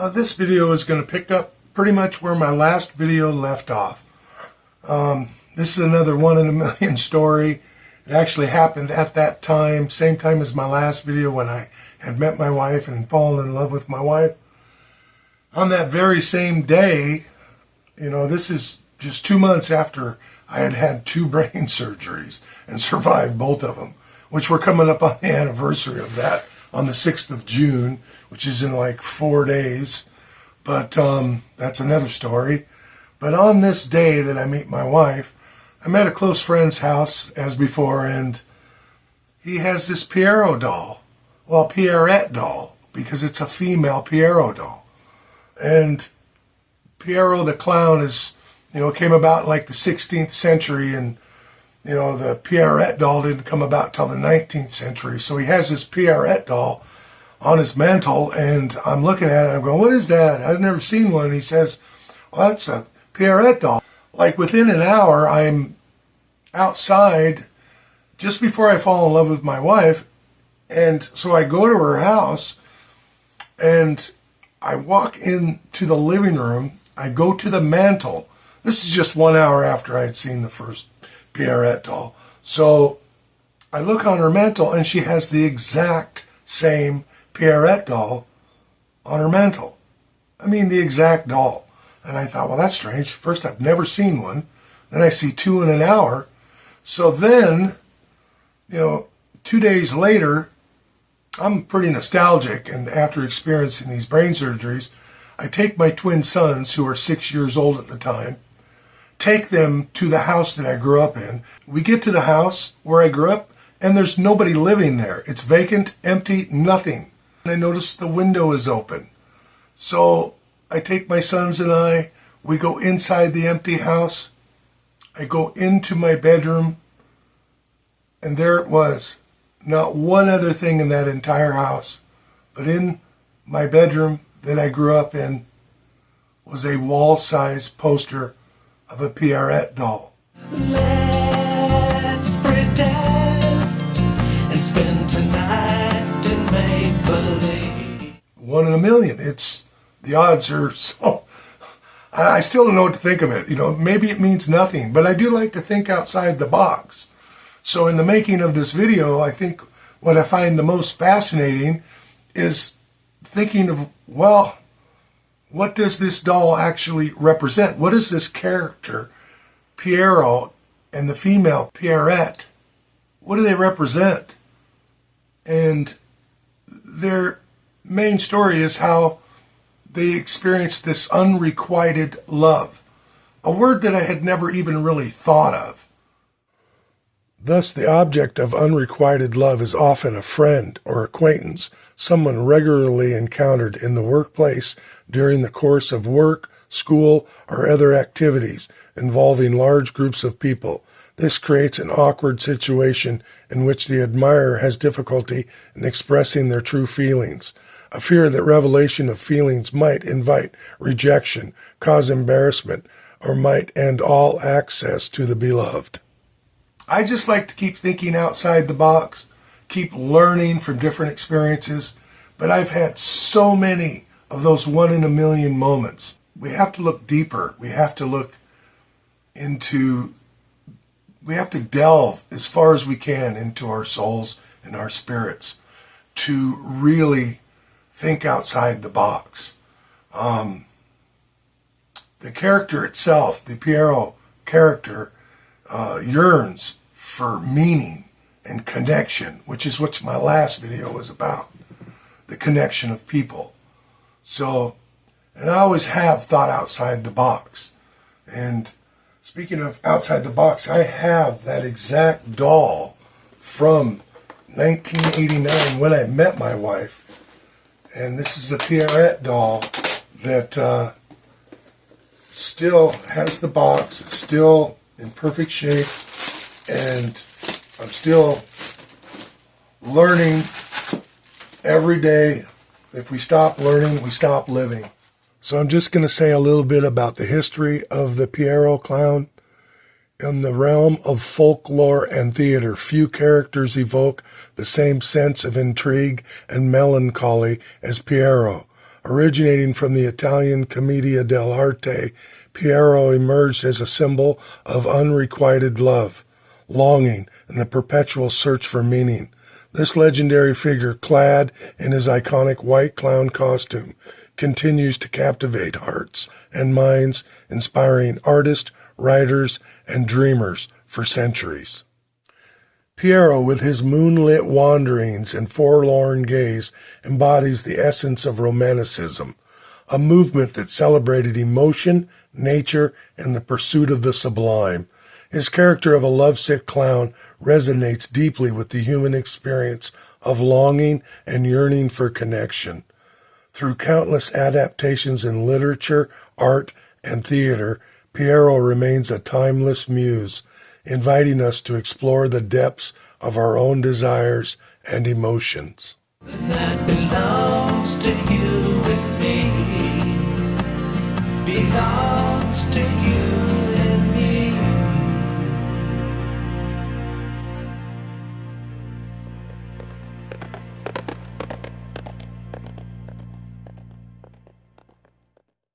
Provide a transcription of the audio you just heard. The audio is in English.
This video is going to pick up pretty much where my last video left off. This is another 1 in a million story. It actually happened at that time, same time as my last video when I had met my wife and fallen in love with my wife. On that very same day, this is just 2 months after I had had 2 brain surgeries and survived both of them, which we're coming up on the anniversary of that on the 6th of June, which is in like 4 days. But that's another story. But on this day that I meet my wife, I'm at a close friend's house as before, and he has this Pierrot doll. Well, Pierrot doll, because it's a female Pierrot doll. And Pierrot the clown is, came about in like the 16th century, and, the Pierrot doll didn't come about till the 19th century. So he has this Pierrot doll on his mantle, and I'm looking at it, I'm going, what is that? I've never seen one. And he says, well, that's a Pierrot doll. Like within an hour, I'm outside just before I fall in love with my wife. And so I go to her house and I walk into the living room. I go to the mantle. This is just 1 hour after I had seen the first Pierrot doll. So I look on her mantle and she has the exact same Pierrot doll on her mantle. I mean, the exact doll. And I thought, well, that's strange. First, I've never seen one. Then I see 2 in an hour. So then, 2 days later, I'm pretty nostalgic. And after experiencing these brain surgeries, I take my twin sons, who are 6 years old at the time, take them to the house that I grew up in. We get to the house where I grew up, and there's nobody living there. It's vacant, empty, nothing. And I notice the window is open. So I take my sons and we go inside the empty house. I go into my bedroom, and there it was. Not one other thing in that entire house, but in my bedroom that I grew up in was a wall-sized poster of a Pierrot doll. Let's pretend and spend tonight in make-believe. 1 in a million. The odds are so... I still don't know what to think of it. Maybe it means nothing, but I do like to think outside the box. So in the making of this video, I think what I find the most fascinating is thinking of, well, what does this doll actually represent? What is this character, Pierrot, and the female Pierrot? What do they represent? And their main story is how they experienced this unrequited love, a word that I had never even really thought of. Thus, the object of unrequited love is often a friend or acquaintance, someone regularly encountered in the workplace during the course of work, school, or other activities involving large groups of people. This creates an awkward situation in which the admirer has difficulty in expressing their true feelings. A fear that revelation of feelings might invite rejection, cause embarrassment, or might end all access to the beloved. I just like to keep thinking outside the box, keep learning from different experiences, but I've had so many of those 1 in a million moments. We have to look deeper. We have to delve as far as we can into our souls and our spirits to really think outside the box. The character itself, the Pierrot character, yearns for meaning and connection, which is what my last video was about, the connection of people. So, and I always have thought outside the box. And speaking of outside the box, I have that exact doll from 1989 when I met my wife. And this is a Pierrot doll that still has the box. It's still in perfect shape. And I'm still learning every day. If we stop learning, we stop living. So I'm just going to say a little bit about the history of the Pierrot clown. In the realm of folklore and theater, few characters evoke the same sense of intrigue and melancholy as Pierrot. Originating from the Italian commedia dell'arte, Pierrot emerged as a symbol of unrequited love, longing, and the perpetual search for meaning. This legendary figure, clad in his iconic white clown costume, continues to captivate hearts and minds, inspiring artists, writers, and dreamers for centuries. Pierrot, with his moonlit wanderings and forlorn gaze, embodies the essence of Romanticism, a movement that celebrated emotion, nature, and the pursuit of the sublime. His character of a lovesick clown resonates deeply with the human experience of longing and yearning for connection. Through countless adaptations in literature, art, and theater, Pierrot remains a timeless muse, inviting us to explore the depths of our own desires and emotions. That belongs to you and